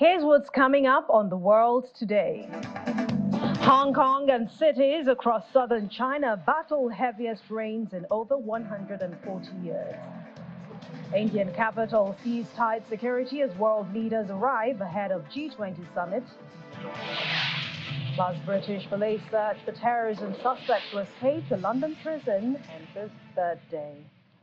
Here's what's coming up on the world today. Hong Kong and cities across southern China battle heaviest rains in over 140 years. Indian capital sees tight security as world leaders arrive ahead of G20 summit. Plus, British police search for terrorism suspect who escaped a London prison enters third day.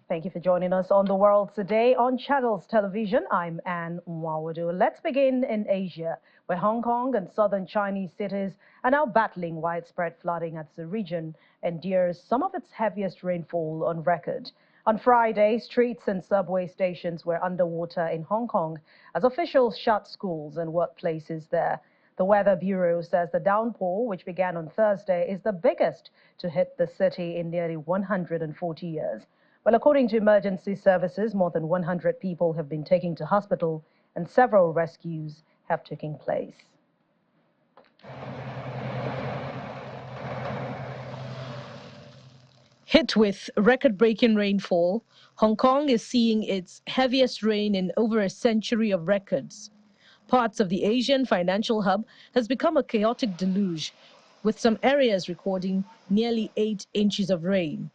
Thank you for joining us on The World Today on Channels Television. I'm Anne Mwawadu. Let's begin in Asia, where Hong Kong and southern Chinese cities are now battling widespread flooding as the region endures some of its heaviest rainfall on record. On Friday, streets and subway stations were underwater in Hong Kong as officials shut schools and workplaces there. The Weather Bureau says the downpour, which began on Thursday, is the biggest to hit the city in nearly 140 years. Well, according to emergency services, more than 100 people have been taken to hospital and several rescues have taken place. Hit with record-breaking rainfall, Hong Kong is seeing its heaviest rain in over a century of records. Parts of the Asian financial hub has become a chaotic deluge, with some areas recording nearly 8 inches of rain.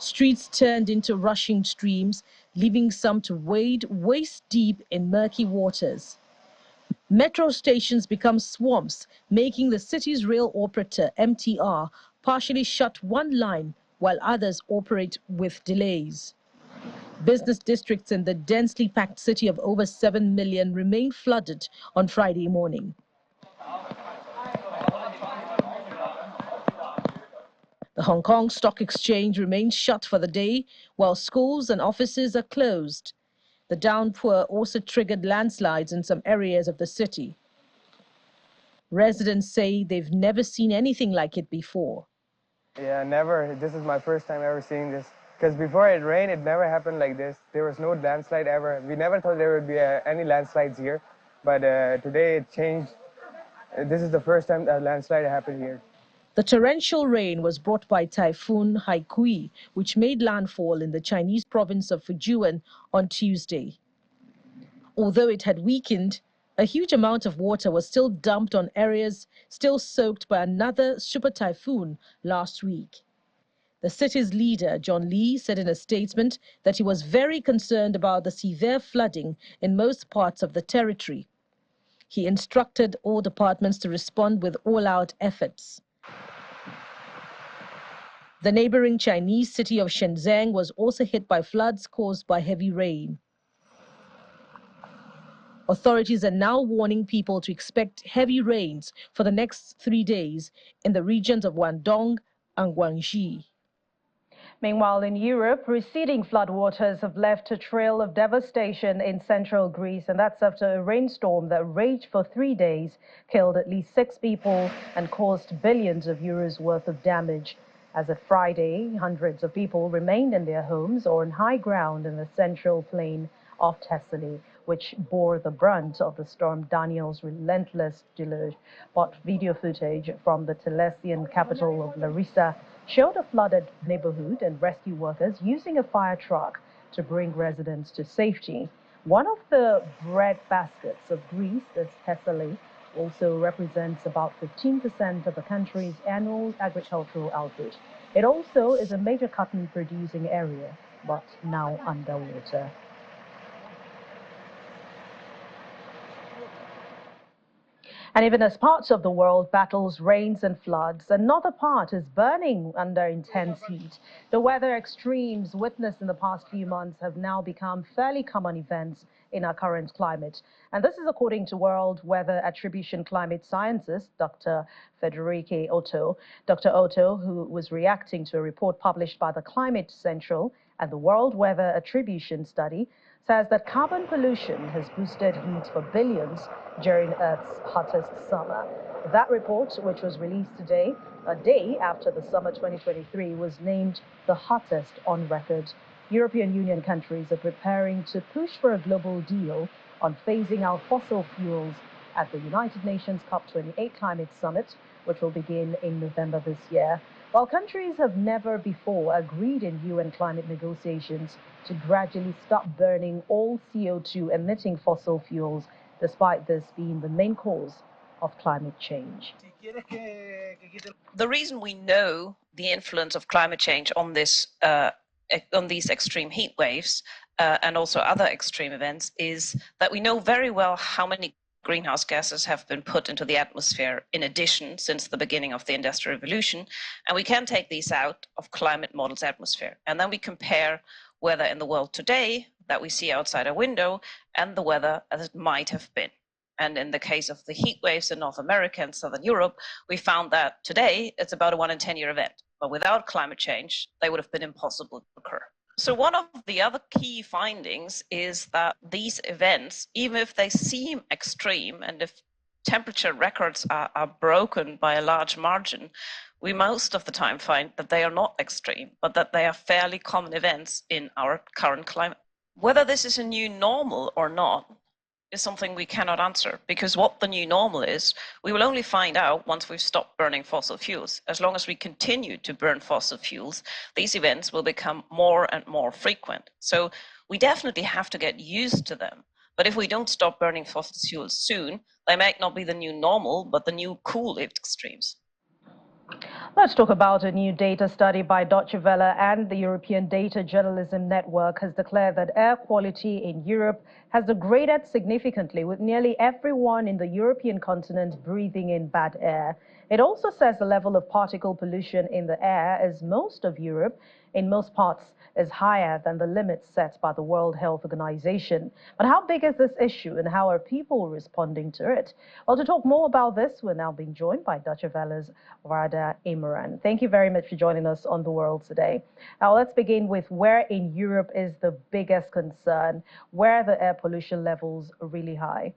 Streets turned into rushing streams, leaving some to wade waist-deep in murky waters. Metro stations become swamps, making the city's rail operator, MTR, partially shut one line while others operate with delays. Business districts in the densely packed city of over 7 million remain flooded on Friday morning. The Hong Kong Stock Exchange remains shut for the day, while schools and offices are closed. The downpour also triggered landslides in some areas of the city. Residents say they've never seen anything like it before. Yeah, never. This is my first time ever seeing this. Because before it rained, it never happened like this. There was no landslide ever. We never thought there would be any landslides here. But today it changed. This is the first time a landslide happened here. The torrential rain was brought by Typhoon Haikui, which made landfall in the Chinese province of Fujian on Tuesday. Although it had weakened, a huge amount of water was still dumped on areas still soaked by another super typhoon last week. The city's leader, John Lee, said in a statement that he was very concerned about the severe flooding in most parts of the territory. He instructed all departments to respond with all-out efforts. The neighboring Chinese city of Shenzhen was also hit by floods caused by heavy rain. Authorities are now warning people to expect heavy rains for the next 3 days in the regions of Guangdong and Guangxi. Meanwhile, in Europe, receding floodwaters have left a trail of devastation in central Greece, and that's after a rainstorm that raged for 3 days, killed at least 6 people and caused billions of euros worth of damage. As of Friday, hundreds of people remained in their homes or on high ground in the central plain of Thessaly, which bore the brunt of the storm Daniel's relentless deluge. But video footage from the Thessalian capital of Larissa showed a flooded neighborhood and rescue workers using a fire truck to bring residents to safety. One of the bread baskets of Greece, this Thessaly, also represents about 15% of the country's annual agricultural output. It also is a major cotton-producing area, but now underwater. And even as parts of the world battles rains and floods, another part is burning under intense heat. The weather extremes witnessed in the past few months have now become fairly common events in our current climate. And this is according to World Weather Attribution climate scientist, Dr. Federico Otto. Dr. Otto, who was reacting to a report published by the Climate Central and the World Weather Attribution Study, says that carbon pollution has boosted heat for billions during Earth's hottest summer. That report, which was released today, a day after the summer 2023, was named the hottest on record. European Union countries are preparing to push for a global deal on phasing out fossil fuels at the United Nations COP28 Climate Summit, which will begin in November this year. While countries have never before agreed in UN climate negotiations to gradually stop burning all CO2 emitting fossil fuels, despite this being the main cause of climate change. The reason we know the influence of climate change on these extreme heat waves and also other extreme events is that we know very well how many greenhouse gases have been put into the atmosphere in addition since the beginning of the Industrial Revolution, and we can take these out of climate models atmosphere, and then we compare weather in the world today that we see outside our window and the weather as it might have been. And in the case of the heat waves in North America and Southern Europe, we found that today it's about a 1 in 10-year event. But without climate change, they would have been impossible to occur. So one of the other key findings is that these events, even if they seem extreme and if temperature records are broken by a large margin, we most of the time find that they are not extreme, but that they are fairly common events in our current climate. Whether this is a new normal or not is something we cannot answer, because what the new normal is, we will only find out once we've stopped burning fossil fuels. As long as we continue to burn fossil fuels, these events will become more and more frequent. So we definitely have to get used to them. But if we don't stop burning fossil fuels soon, they might not be the new normal, but the new cool extremes. Let's talk about a new data study by Deutsche Welle, and the European Data Journalism Network has declared that air quality in Europe has degraded significantly, with nearly everyone in the European continent breathing in bad air. It also says the level of particle pollution in the air is most of Europe, in most parts, is higher than the limits set by the World Health Organization. But how big is this issue, and how are people responding to it? Well, to talk more about this, we're now being joined by Deutsche Welle's Varda Imran. Thank you very much for joining us on The World today. Now, let's begin with where in Europe is the biggest concern, where the air pollution levels are really high.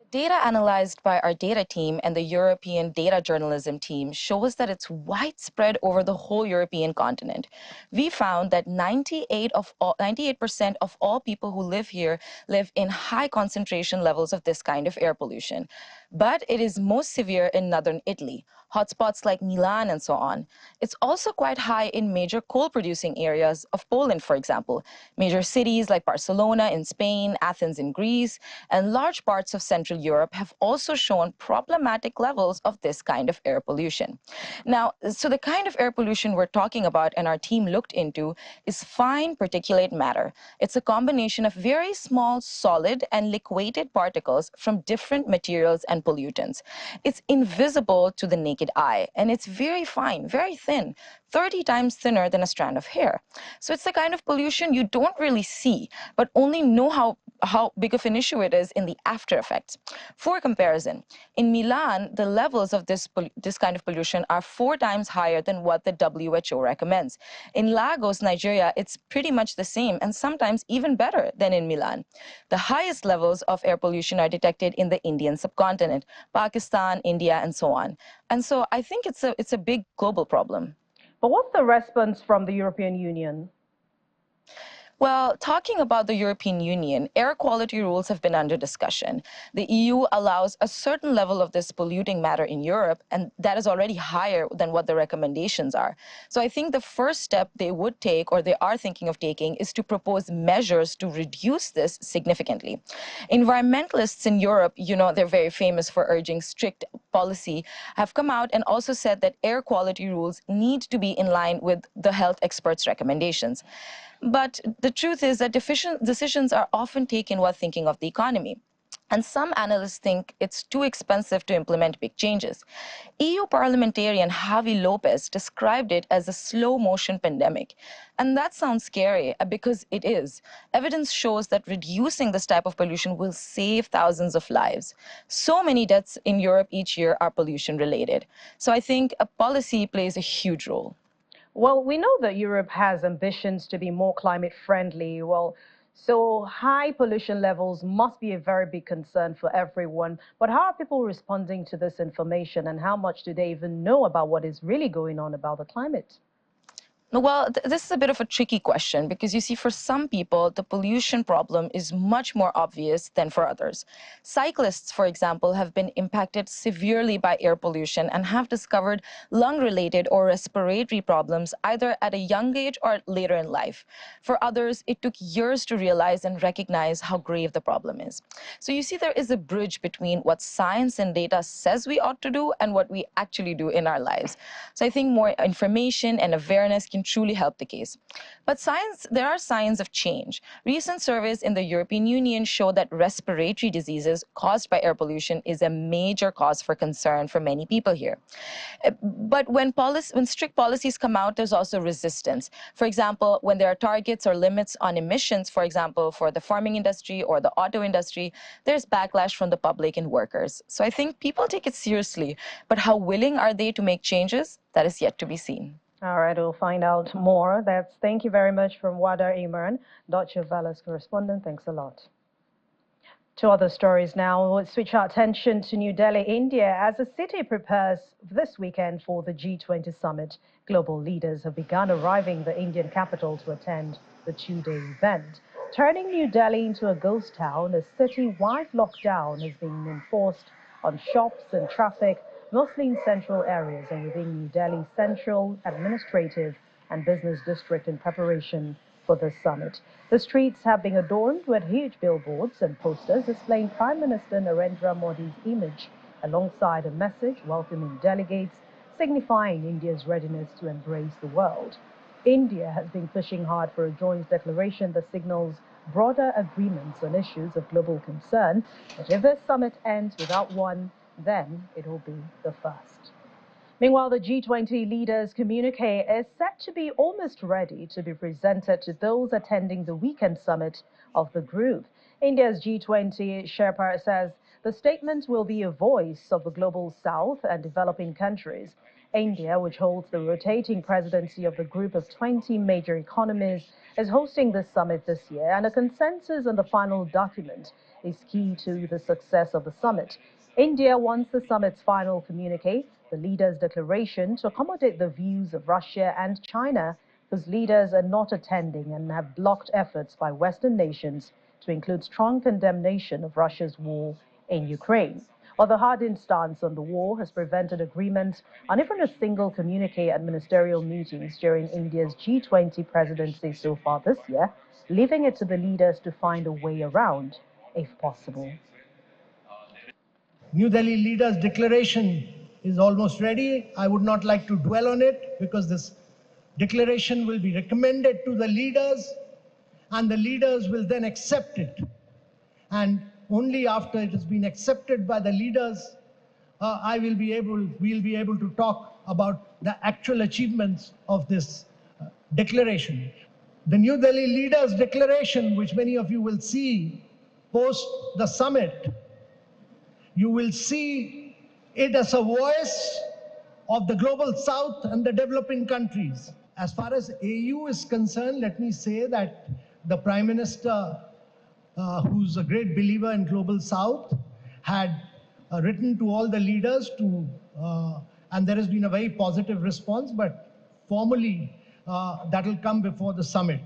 Data analyzed by our data team and the European data journalism team shows that it's widespread over the whole European continent. We found that 98% of all people who live here live in high concentration levels of this kind of air pollution. But it is most severe in northern Italy, hotspots like Milan and so on. It's also quite high in major coal-producing areas of Poland, for example, major cities like Barcelona in Spain, Athens in Greece, and large parts of Central Europe have also shown problematic levels of this kind of air pollution. Now, so the kind of air pollution we're talking about and our team looked into is fine particulate matter. It's a combination of very small solid and liquated particles from different materials and pollutants. It's invisible to the naked eye, and it's very fine, very thin, 30 times thinner than a strand of hair. So it's the kind of pollution you don't really see, but only know how big of an issue it is in the after effects. For comparison, in Milan, the levels of this kind of pollution are 4 times higher than what the WHO recommends. In Lagos, Nigeria, it's pretty much the same, and sometimes even better than in Milan. The highest levels of air pollution are detected in the Indian subcontinent, Pakistan, India, and so on. And so I think it's a big global problem. But what's the response from the European Union? Well, talking about the European Union, air quality rules have been under discussion. The EU allows a certain level of this polluting matter in Europe, and that is already higher than what the recommendations are. So I think the first step they would take, or they are thinking of taking, is to propose measures to reduce this significantly. Environmentalists in Europe, they're very famous for urging strict policy, have come out and also said that air quality rules need to be in line with the health experts' recommendations. But the truth is that decisions are often taken while thinking of the economy. And some analysts think it's too expensive to implement big changes. EU parliamentarian Javi Lopez described it as a slow-motion pandemic. And that sounds scary because it is. Evidence shows that reducing this type of pollution will save thousands of lives. So many deaths in Europe each year are pollution-related. So I think a policy plays a huge role. Well, we know that Europe has ambitions to be more climate friendly. Well, so high pollution levels must be a very big concern for everyone. But how are people responding to this information, and how much do they even know about what is really going on about the climate? Well, this is a bit of a tricky question because you see, for some people, the pollution problem is much more obvious than for others. Cyclists, for example, have been impacted severely by air pollution and have discovered lung-related or respiratory problems either at a young age or later in life. For others, it took years to realize and recognize how grave the problem is. So you see, there is a bridge between what science and data says we ought to do and what we actually do in our lives. So I think more information and awareness can truly help the case. But there are signs of change. Recent surveys in the European Union show that respiratory diseases caused by air pollution is a major cause for concern for many people here. But when strict policies come out, there's also resistance. For example, when there are targets or limits on emissions, for example, for the farming industry or the auto industry, there's backlash from the public and workers. So I think people take it seriously, but how willing are they to make changes? That is yet to be seen. All right, we'll find out more. Thank you very much from Wada Imran, Deutsche Welle's correspondent. Thanks a lot. To other stories now, let's switch our attention to New Delhi, India. As the city prepares this weekend for the G20 summit, global leaders have begun arriving the Indian capital to attend the two-day event. Turning New Delhi into a ghost town, a city-wide lockdown has been enforced on shops and traffic, mostly in central areas and within New Delhi's central, administrative and business district in preparation for the summit. The streets have been adorned with huge billboards and posters displaying Prime Minister Narendra Modi's image alongside a message welcoming delegates, signifying India's readiness to embrace the world. India has been pushing hard for a joint declaration that signals broader agreements on issues of global concern. But if this summit ends without one, then it will be the first. Meanwhile, the G20 leaders' communique is set to be almost ready to be presented to those attending the weekend summit of the group. India's G20 Sherpa says the statement will be a voice of the global south and developing countries. India, which holds the rotating presidency of the group of 20 major economies, is hosting this summit this year, and a consensus on the final document is key to the success of the summit. India wants the summit's final communique, the leaders' declaration, to accommodate the views of Russia and China, whose leaders are not attending and have blocked efforts by Western nations to include strong condemnation of Russia's war in Ukraine. While the hardened stance on the war has prevented agreement on even a single communique at ministerial meetings during India's G20 presidency so far this year, leaving it to the leaders to find a way around, if possible. New Delhi leaders' declaration is almost ready. I would not like to dwell on it because this declaration will be recommended to the leaders and the leaders will then accept it. And only after it has been accepted by the leaders, we'll be able to talk about the actual achievements of this declaration. The New Delhi leaders' declaration, which many of you will see post the summit, you will see it as a voice of the global south and the developing countries. As far as AU is concerned, let me say that the Prime Minister, who's a great believer in global south, had written to all the leaders and there has been a very positive response, but formally that will come before the summit.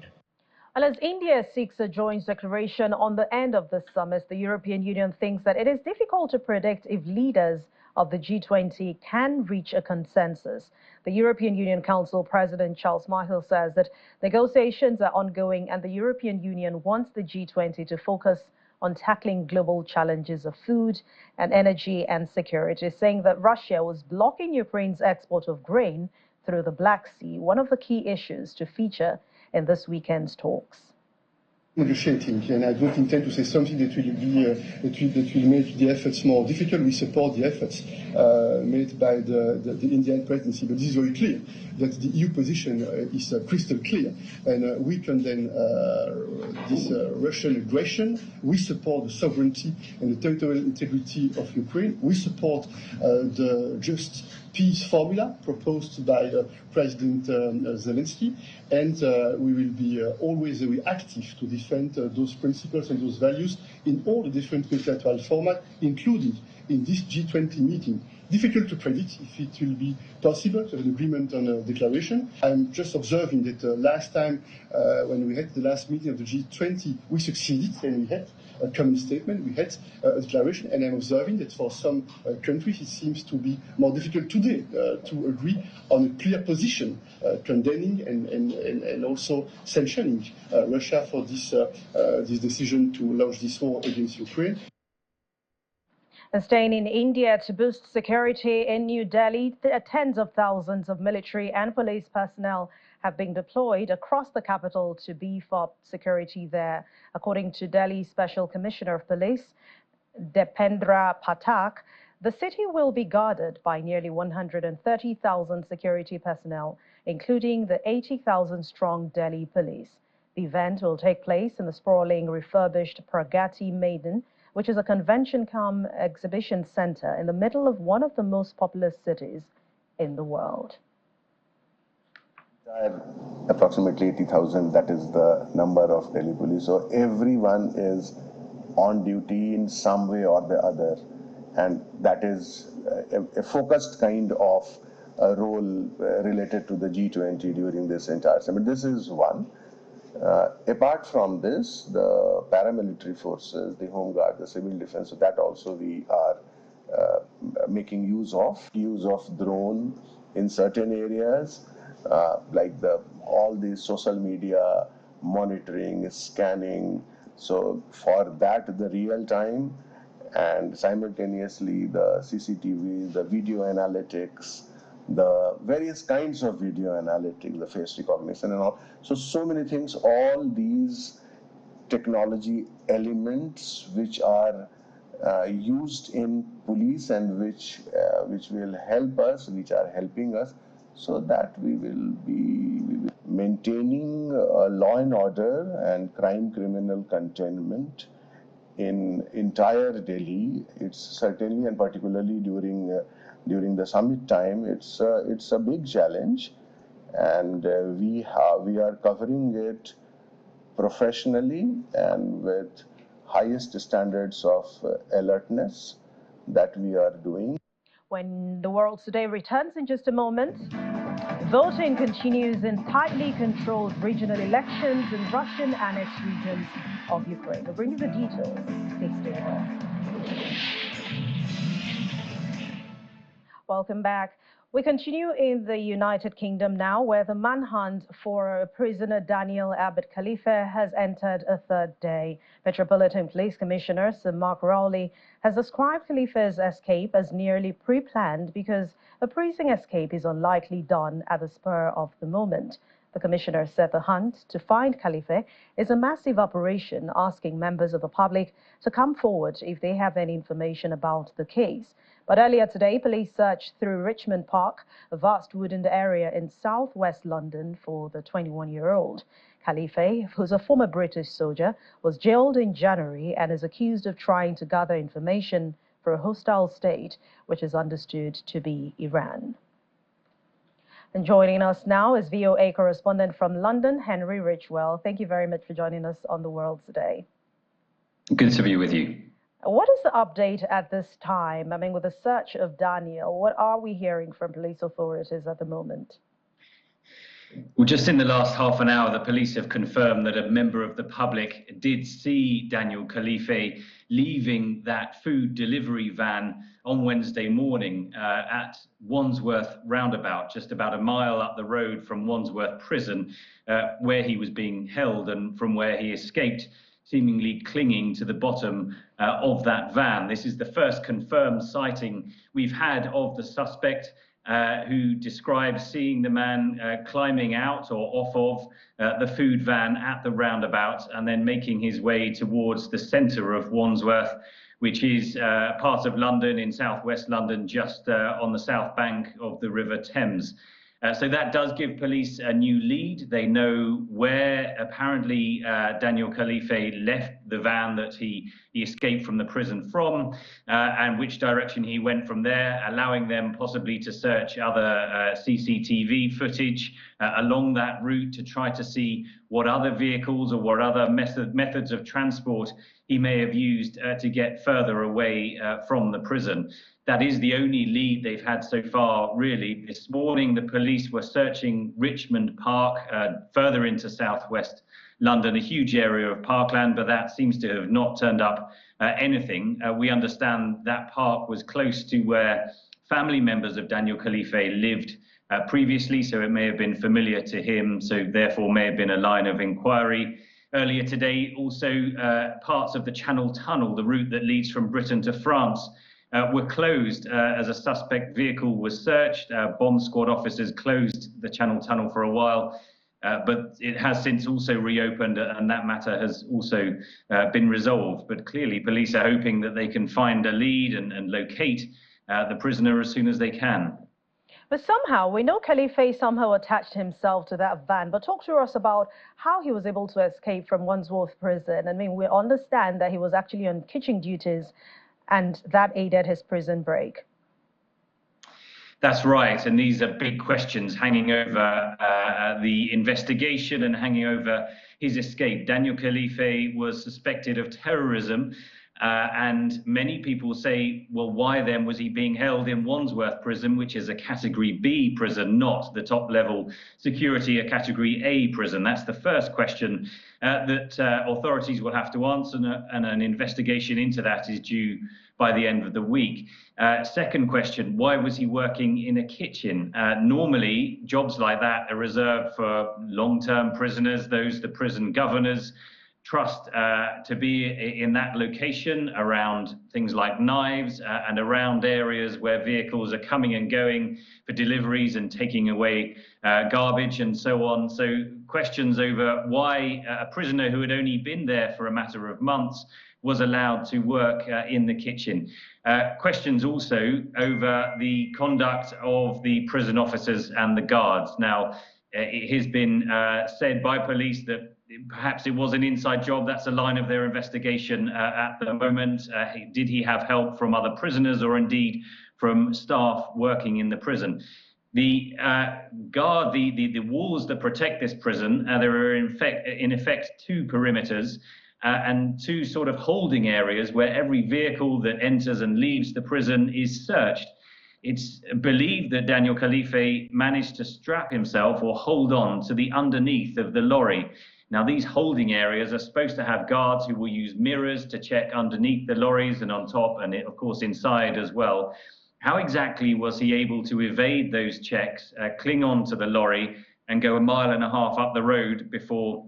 And as India seeks a joint declaration on the end of this summit, the European Union thinks that it is difficult to predict if leaders of the G20 can reach a consensus. The European Union Council President Charles Michel says that negotiations are ongoing and the European Union wants the G20 to focus on tackling global challenges of food and energy and security, saying that Russia was blocking Ukraine's export of grain through the Black Sea, one of the key issues to feature in this weekend's talks. Negotiating, and I don't intend to say something that will make the efforts more difficult. We support the efforts made by the Indian presidency, but this is very clear that the EU position is crystal clear, and we condemn this Russian aggression. We support the sovereignty and the territorial integrity of Ukraine. We support the just peace formula proposed by President Zelensky, and we will be always very active to defend those principles and those values in all the different multilateral formats, including in this G20 meeting. difficult to predict if it will be possible to have an agreement on a declaration. I'm just observing that last time when we had the last meeting of the G20, we succeeded and we had a common statement, we had a declaration, and I'm observing that for some countries it seems to be more difficult today to agree on a clear position, condemning and also sanctioning Russia for this decision to launch this war against Ukraine. And staying in India, to boost security in New Delhi, tens of thousands of military and police personnel have been deployed across the capital to beef up security there. According to Delhi Special Commissioner of Police, Dependra Pathak, the city will be guarded by nearly 130,000 security personnel, including the 80,000-strong Delhi police. The event will take place in the sprawling refurbished Pragati Maidan, which is a convention-cum exhibition center in the middle of one of the most populous cities in the world. Approximately 80,000, that is the number of Delhi police. So everyone is on duty in some way or the other. And that is a focused kind of role related to the G20 during this entire summit. This is one. Apart from this, the paramilitary forces, the Home Guard, the civil defense, so that also we are making use of drone in certain areas, like all the social media monitoring, scanning. So for that, the real time and simultaneously the CCTV, the video analytics, the various kinds of video analytics, the face recognition and all. So many things, all these technology elements which are used in police and which will help us, which are helping us, so that we will be maintaining law and order and crime criminal containment in entire Delhi. It's certainly, and particularly during the summit time, it's a big challenge, and we are covering it professionally and with highest standards of alertness that we are doing. When the world today returns in just a moment, voting continues in tightly controlled regional elections in Russian annexed regions of Ukraine. We'll bring you the details. Please stay with us. Welcome back. We continue in the United Kingdom now, where the manhunt for prisoner Daniel Abed Khalife has entered a third day. Metropolitan Police Commissioner Sir Mark Rowley has described Khalife's escape as nearly pre-planned because a freezing escape is unlikely done at the spur of the moment. The commissioner said the hunt to find Khalife is a massive operation, asking members of the public to come forward if they have any information about the case. But earlier today, police searched through Richmond Park, a vast wooded area in southwest London, for the 21-year-old. Khalife, who's a former British soldier, was jailed in January and is accused of trying to gather information for a hostile state, which is understood to be Iran. And joining us now is VOA correspondent from London, Henry Richwell. Thank you very much for joining us on The World Today. Good to be with you. What is the update at this time? I mean, with the search of Daniel, what are we hearing from police authorities at the moment? Well, just in the last half an hour, the police have confirmed that a member of the public did see Daniel Khalife leaving that food delivery van on Wednesday morning at Wandsworth roundabout, just about a mile up the road from Wandsworth prison, where he was being held and from where he escaped, seemingly clinging to the bottom of that van. This is the first confirmed sighting we've had of the suspect, who describes seeing the man climbing out or off of the food van at the roundabout and then making his way towards the centre of Wandsworth, which is part of London, in southwest London, just on the south bank of the River Thames. So that does give police a new lead. They know where apparently Daniel Khalife left the van that he he escaped from the prison from, and which direction he went from there, allowing them possibly to search other CCTV footage along that route to try to see what other vehicles or what other methods of transport he may have used to get further away from the prison. That is the only lead they've had so far, really. This morning, the police were searching Richmond Park, further into southwest London, a huge area of parkland, but that seems to have not turned up anything. We understand that park was close to where family members of Daniel Khalife lived previously, so it may have been familiar to him, so therefore may have been a line of inquiry. Earlier today, also parts of the Channel Tunnel, the route that leads from Britain to France, were closed as a suspect vehicle was searched. Bomb squad officers closed the Channel Tunnel for a while, but it has since also reopened, and that matter has also been resolved. But clearly, police are hoping that they can find a lead and locate the prisoner as soon as they can. But somehow, we know Khalife somehow attached himself to that van. But talk to us about how he was able to escape from Wandsworth prison. I mean, we understand that he was actually on kitchen duties, and that aided his prison break. That's right, and these are big questions hanging over the investigation and hanging over his escape. Daniel Khalife was suspected of terrorism, and many people say, well, why then was he being held in Wandsworth prison, which is a Category B prison, not the top level security, a Category A prison? That's the first question that authorities will have to answer, and an investigation into that is due by the end of the week. Second question, why was he working in a kitchen? Normally, jobs like that are reserved for long-term prisoners, those the prison governors trust to be in that location around things like knives and around areas where vehicles are coming and going for deliveries and taking away garbage and so on. So questions over why a prisoner who had only been there for a matter of months was allowed to work in the kitchen. Questions also over the conduct of the prison officers and the guards. Now, it has been said by police that perhaps it was an inside job. That's a line of their investigation at the moment. Did he have help from other prisoners or indeed from staff working in the prison? The guard, the walls that protect this prison, there are in effect two perimeters and two sort of holding areas where every vehicle that enters and leaves the prison is searched. It's believed that Daniel Khalife managed to strap himself or hold on to the underneath of the lorry. Now, these holding areas are supposed to have guards who will use mirrors to check underneath the lorries and on top and, of course, inside as well. How exactly was he able to evade those checks, cling on to the lorry and go 1.5 miles up the road before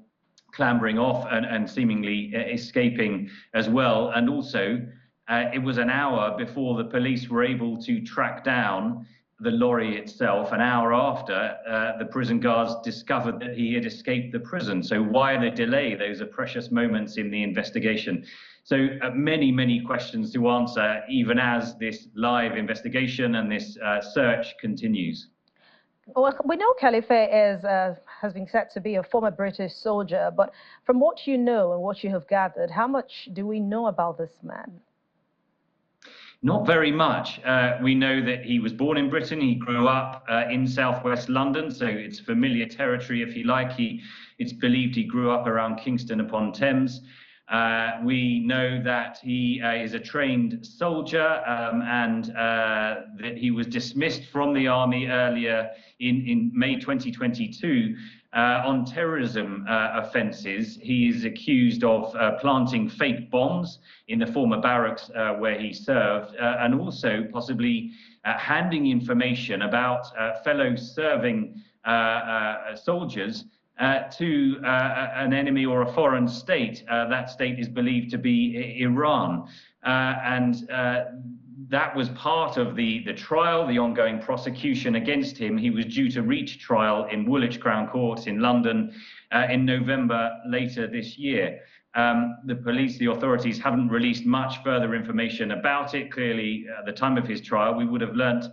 clambering off and seemingly escaping as well? And also, it was an hour before the police were able to track down the lorry itself, an hour after the prison guards discovered that he had escaped the prison. So why the delay? Those are precious moments in the investigation. So many, many questions to answer, even as this live investigation and this search continues. Well, we know Khalife has been said to be a former British soldier, but from what you know and what you have gathered, how much do we know about this man? Not very much. We know that he was born in Britain. He grew up in southwest London, so it's familiar territory, if you like. It's believed he grew up around Kingston upon Thames. We know that he is a trained soldier and that he was dismissed from the army earlier in May 2022 on terrorism offences. He is accused of planting fake bombs in the former barracks where he served, and also possibly handing information about fellow serving soldiers to an enemy or a foreign state. That state is believed to be Iran. That was part of the trial, the ongoing prosecution against him. He was due to reach trial in Woolwich Crown Court in London in November later this year. The police, the authorities haven't released much further information about it. Clearly, at the time of his trial, we would have learnt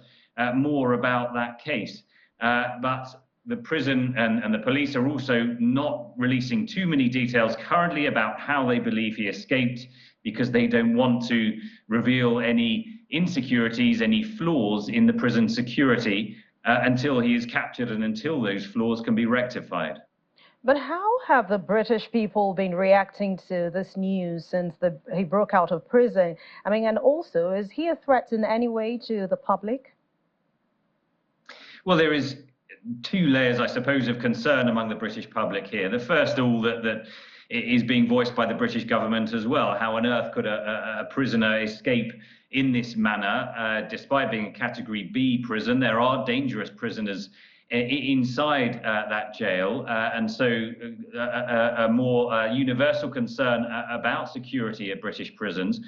more about that case. But the prison and the police are also not releasing too many details currently about how they believe he escaped. because they don't want to reveal any insecurities, any flaws in the prison security until he is captured and until those flaws can be rectified. But how have the British people been reacting to this news since he broke out of prison? I mean, and also, is he a threat in any way to the public? Well, there is two layers, I suppose, of concern among the British public here. The first, all that is being voiced by the British government as well. How on earth could a prisoner escape in this manner, despite being a Category B prison? There are dangerous prisoners inside that jail, and so a more universal concern about security at British prisons.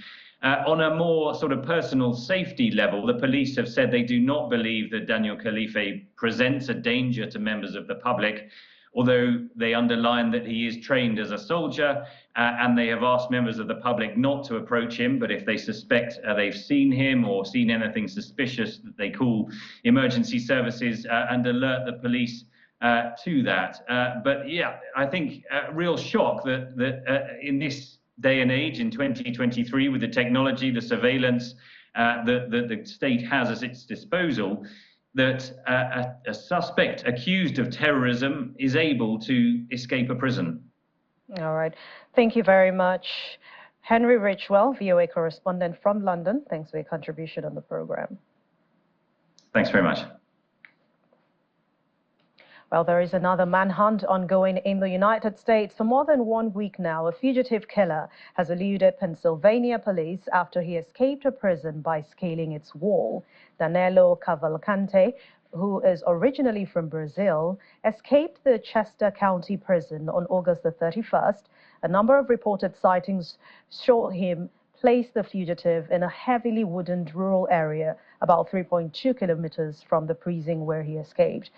On a more sort of personal safety level, the police have said they do not believe that Daniel Khalife presents a danger to members of the public, although they underline that he is trained as a soldier, and they have asked members of the public not to approach him, but if they suspect they've seen him or seen anything suspicious, that they call emergency services and alert the police to that. But yeah, I think a real shock that in this day and age, in 2023, with the technology, the surveillance that the state has at its disposal, that a suspect accused of terrorism is able to escape a prison. All right. Thank you very much. Henry Richwell, VOA correspondent from London. Thanks for your contribution on the program. Thanks very much. Well, there is another manhunt ongoing in the United States. For more than 1 week now, a fugitive killer has eluded Pennsylvania police after he escaped a prison by scaling its wall. Danilo Cavalcante, who is originally from Brazil, escaped the Chester County prison on August the 31st. A number of reported sightings show him place the fugitive in a heavily wooded rural area about 3.2 kilometers from the prison where he escaped.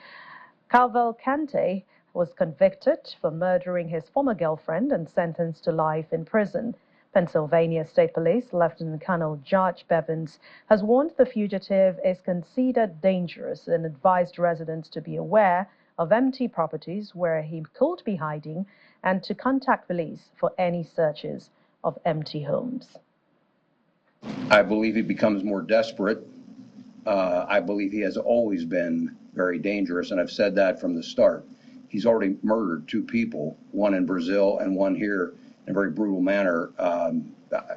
Cavalcante was convicted for murdering his former girlfriend and sentenced to life in prison. Pennsylvania State Police Lieutenant Colonel Judge Bevins has warned the fugitive is considered dangerous and advised residents to be aware of empty properties where he could be hiding and to contact police for any searches of empty homes. I believe he becomes more desperate. I believe he has always been very dangerous, and I've said that from the start. He's already murdered 2 people, one in Brazil and one here, in a very brutal manner.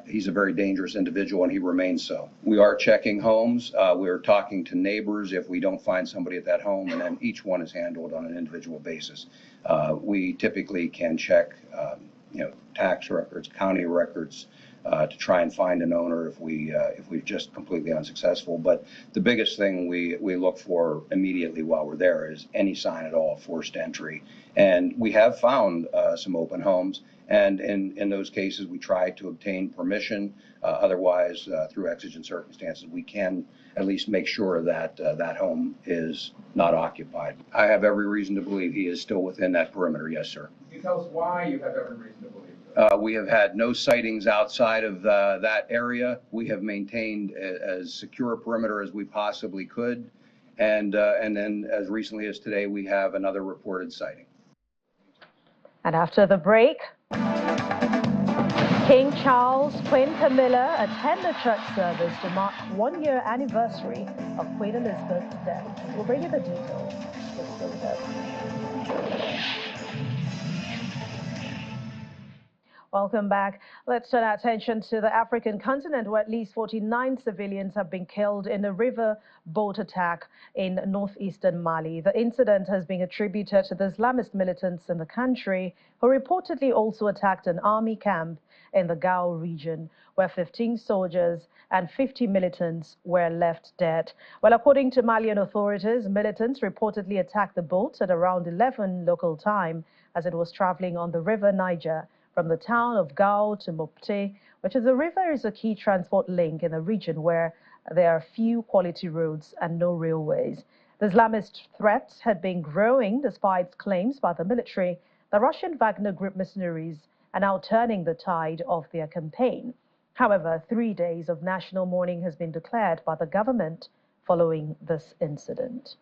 He's a very dangerous individual, and he remains so. We are checking homes. We are talking to neighbors if we don't find somebody at that home, and then each one is handled on an individual basis. We typically can check, tax records, county records, to try and find an owner if we're just completely unsuccessful. But the biggest thing we look for immediately while we're there is any sign at all of forced entry. And we have found some open homes, and in those cases we try to obtain permission. Otherwise, through exigent circumstances, we can at least make sure that that home is not occupied. I have every reason to believe he is still within that perimeter, yes, sir. Can you tell us why you have every reason to believe? We have had no sightings outside of that area. We have maintained as secure a perimeter as we possibly could. And then as recently as today, we have another reported sighting. And after the break, King Charles, Queen Camilla attend the church service to mark 1-year anniversary of Queen Elizabeth's death. We'll bring you the details. Welcome back. Let's turn our attention to the African continent, where at least 49 civilians have been killed in a river boat attack in northeastern Mali. The incident has been attributed to the Islamist militants in the country, who reportedly also attacked an army camp in the Gao region, where 15 soldiers and 50 militants were left dead. Well, according to Malian authorities, militants reportedly attacked the boat at around 11 local time as it was traveling on the river Niger from the town of Gao to Mopti, which is a river is a key transport link in a region where there are few quality roads and no railways. The Islamist threat had been growing despite claims by the military that Russian Wagner Group mercenaries are now turning the tide of their campaign. However, 3 days of national mourning has been declared by the government following this incident.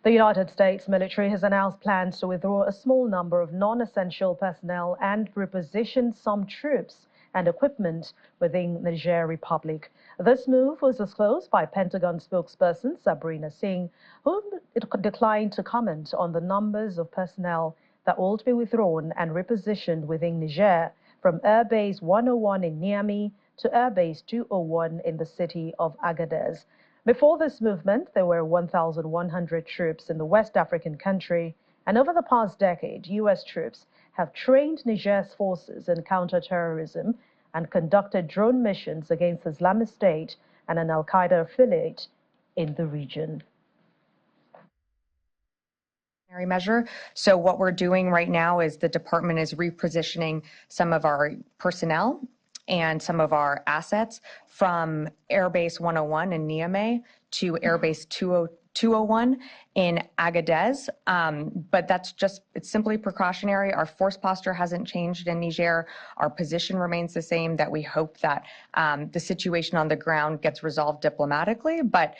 The United States military has announced plans to withdraw a small number of non-essential personnel and reposition some troops and equipment within Niger Republic. This move was disclosed by Pentagon spokesperson Sabrina Singh, who declined to comment on the numbers of personnel that will be withdrawn and repositioned within Niger from Air Base 101 in Niamey to Air Base 201 in the city of Agadez. Before this movement, there were 1,100 troops in the West African country, and over the past decade, U.S. troops have trained Niger's forces in counterterrorism and conducted drone missions against Islamic State and an al-Qaeda affiliate in the region. Measure. So what we're doing right now is the department is repositioning some of our personnel and some of our assets from Airbase 101 in Niamey to Airbase 201 in Agadez. But it's simply precautionary. Our force posture hasn't changed in Niger. Our position remains the same, that we hope that the situation on the ground gets resolved diplomatically, but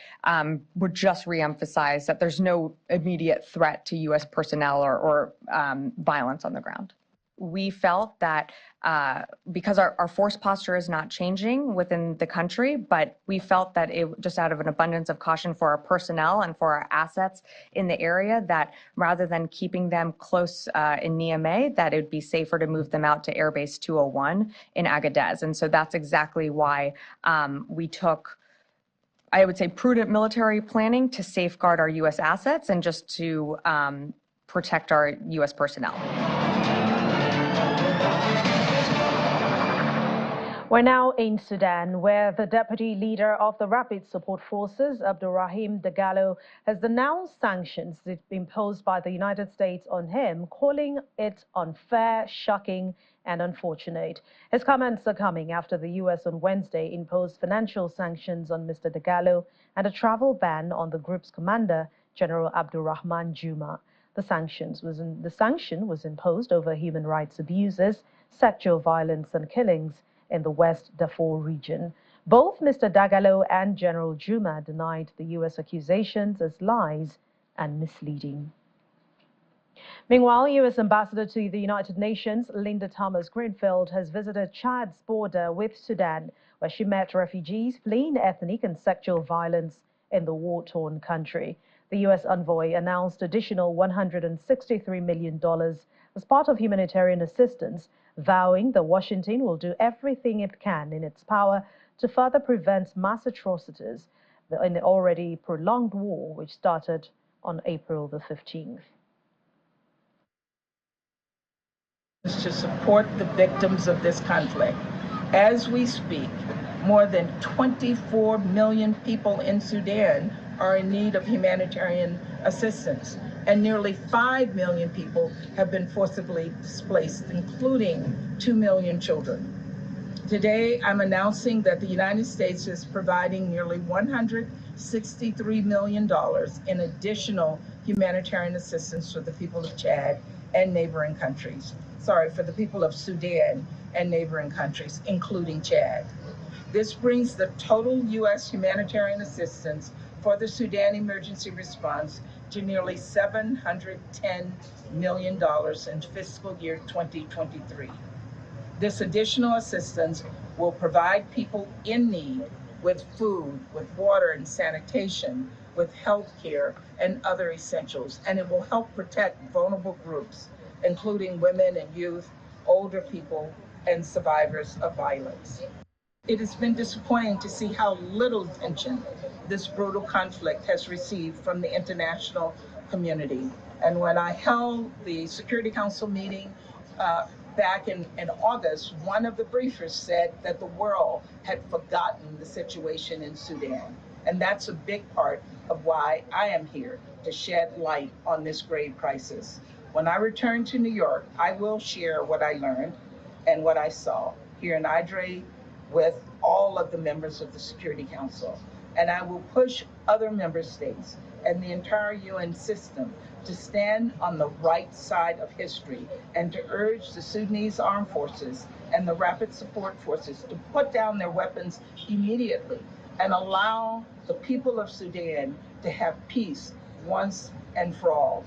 would just reemphasize that there's no immediate threat to U.S. personnel or violence on the ground. We felt that because our force posture is not changing within the country, but we felt that it just out of an abundance of caution for our personnel and for our assets in the area, that rather than keeping them close in Niamey, that it would be safer to move them out to Airbase 201 in Agadez. And so that's exactly why we took, I would say, prudent military planning to safeguard our U.S. assets and just to protect our U.S. personnel. We're now in Sudan, where the deputy leader of the Rapid Support Forces, Abdurrahim Dagalo, has denounced sanctions imposed by the United States on him, calling it unfair, shocking, and unfortunate. His comments are coming after the U.S. on Wednesday imposed financial sanctions on Mr. Dagalo and a travel ban on the group's commander, General Abdurrahman Juma. The sanction was imposed over human rights abuses, sexual violence, and killings in the West Darfur region. Both Mr. Dagalo and General Juma denied the U.S. accusations as lies and misleading. Meanwhile, U.S. Ambassador to the United Nations, Linda Thomas-Greenfield, has visited Chad's border with Sudan, where she met refugees fleeing ethnic and sexual violence in the war-torn country. The U.S. envoy announced additional $163 million as part of humanitarian assistance, vowing that Washington will do everything it can in its power to further prevent mass atrocities in the already prolonged war, which started on April the 15th. To support the victims of this conflict. As we speak, more than 24 million people in Sudan are in need of humanitarian assistance, and nearly 5 million people have been forcibly displaced, including 2 million children. Today, I'm announcing that the United States is providing nearly $163 million in additional humanitarian assistance for the people of Chad and neighboring countries. For the people of Sudan and neighboring countries, including Chad. This brings the total U.S. humanitarian assistance for the Sudan emergency response to nearly $710 million in fiscal year 2023. This additional assistance will provide people in need with food, with water and sanitation, with health care and other essentials, and it will help protect vulnerable groups, including women and youth, older people, and survivors of violence. It has been disappointing to see how little attention this brutal conflict has received from the international community. And when I held the Security Council meeting back in August, one of the briefers said that the world had forgotten the situation in Sudan. And that's a big part of why I am here, to shed light on this grave crisis. When I return to New York, I will share what I learned and what I saw here in Niger with all of the members of the Security Council. And I will push other member states and the entire UN system to stand on the right side of history and to urge the Sudanese armed forces and the Rapid Support Forces to put down their weapons immediately and allow the people of Sudan to have peace once and for all.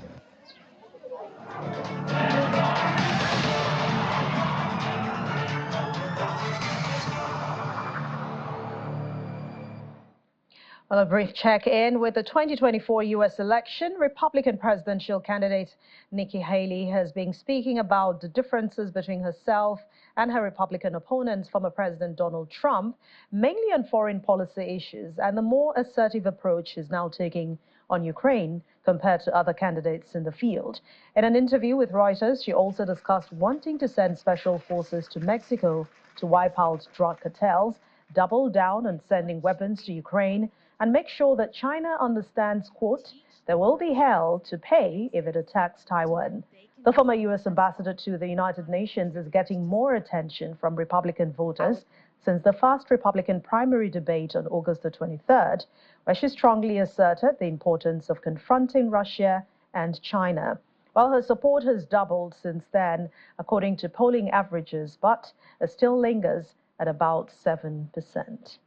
Well, a brief check-in with the 2024 U.S. election. Republican presidential candidate Nikki Haley has been speaking about the differences between herself and her Republican opponents, former President Donald Trump, mainly on foreign policy issues, and the more assertive approach she's now taking on Ukraine compared to other candidates in the field. In an interview with Reuters, she also discussed wanting to send special forces to Mexico to wipe out drug cartels, double down on sending weapons to Ukraine, and make sure that China understands, quote, there will be hell to pay if it attacks Taiwan. The former U.S. ambassador to the United Nations is getting more attention from Republican voters since the first Republican primary debate on August the 23rd, where she strongly asserted the importance of confronting Russia and China. Well, her support has doubled since then, according to polling averages, but it still lingers at about 7%.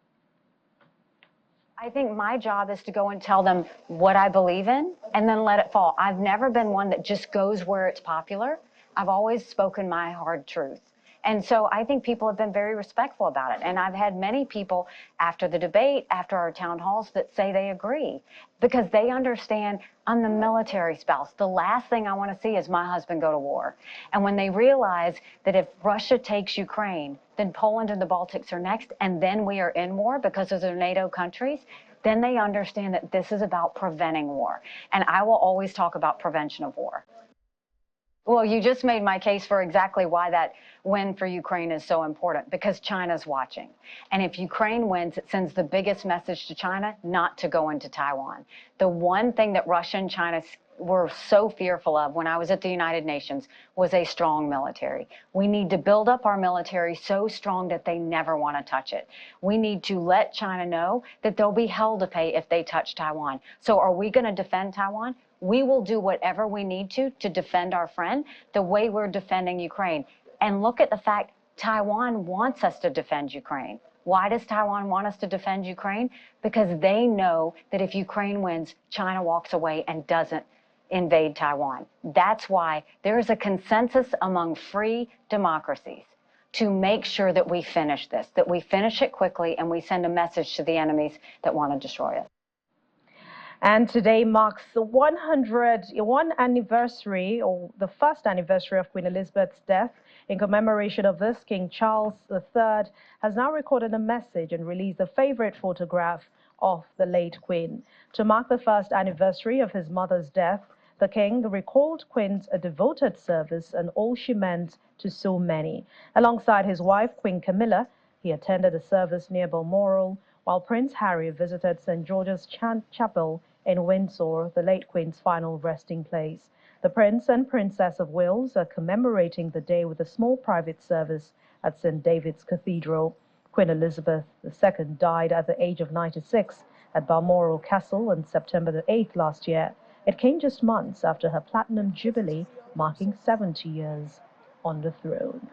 I think my job is to go and tell them what I believe in and then let it fall. I've never been one that just goes where it's popular. I've always spoken my hard truth. And so I think people have been very respectful about it. And I've had many people after the debate, after our town halls, that say they agree because they understand I'm the military spouse. The last thing I want to see is my husband go to war. And when they realize that if Russia takes Ukraine, then Poland and the Baltics are next, and then we are in war because of their NATO countries, then they understand that this is about preventing war. And I will always talk about prevention of war. Well, you just made my case for exactly why that win for Ukraine is so important, because China's watching. And if Ukraine wins, it sends the biggest message to China not to go into Taiwan. The one thing that Russia and China were so fearful of when I was at the United Nations was a strong military. We need to build up our military so strong that they never want to touch it. We need to let China know that there'll be hell to pay if they touch Taiwan. So are we going to defend Taiwan? We will do whatever we need to defend our friend the way we're defending Ukraine. And look at the fact Taiwan wants us to defend Ukraine. Why does Taiwan want us to defend Ukraine? Because they know that if Ukraine wins, China walks away and doesn't invade Taiwan. That's why there is a consensus among free democracies to make sure that we finish this, that we finish it quickly, and we send a message to the enemies that want to destroy us. And today marks the 101 anniversary, or the first anniversary of Queen Elizabeth's death. In commemoration of this, King Charles III has now recorded a message and released a favorite photograph of the late Queen. To mark the first anniversary of his mother's death, the King recalled Queen's a devoted service and all she meant to so many. Alongside his wife, Queen Camilla, he attended a service near Balmoral, while Prince Harry visited St. George's Chapel in Windsor, the late Queen's final resting place. The Prince and Princess of Wales are commemorating the day with a small private service at St. David's Cathedral. Queen Elizabeth II died at the age of 96 at Balmoral Castle on September the 8th last year. It came just months after her Platinum Jubilee, marking 70 years on the throne.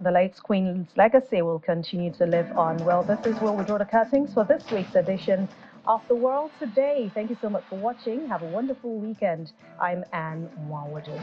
The late Queen's legacy will continue to live on. Well, this is where we draw the curtains for this week's edition of The World Today. Thank you so much for watching. Have a wonderful weekend. I'm Anne Mwawadu.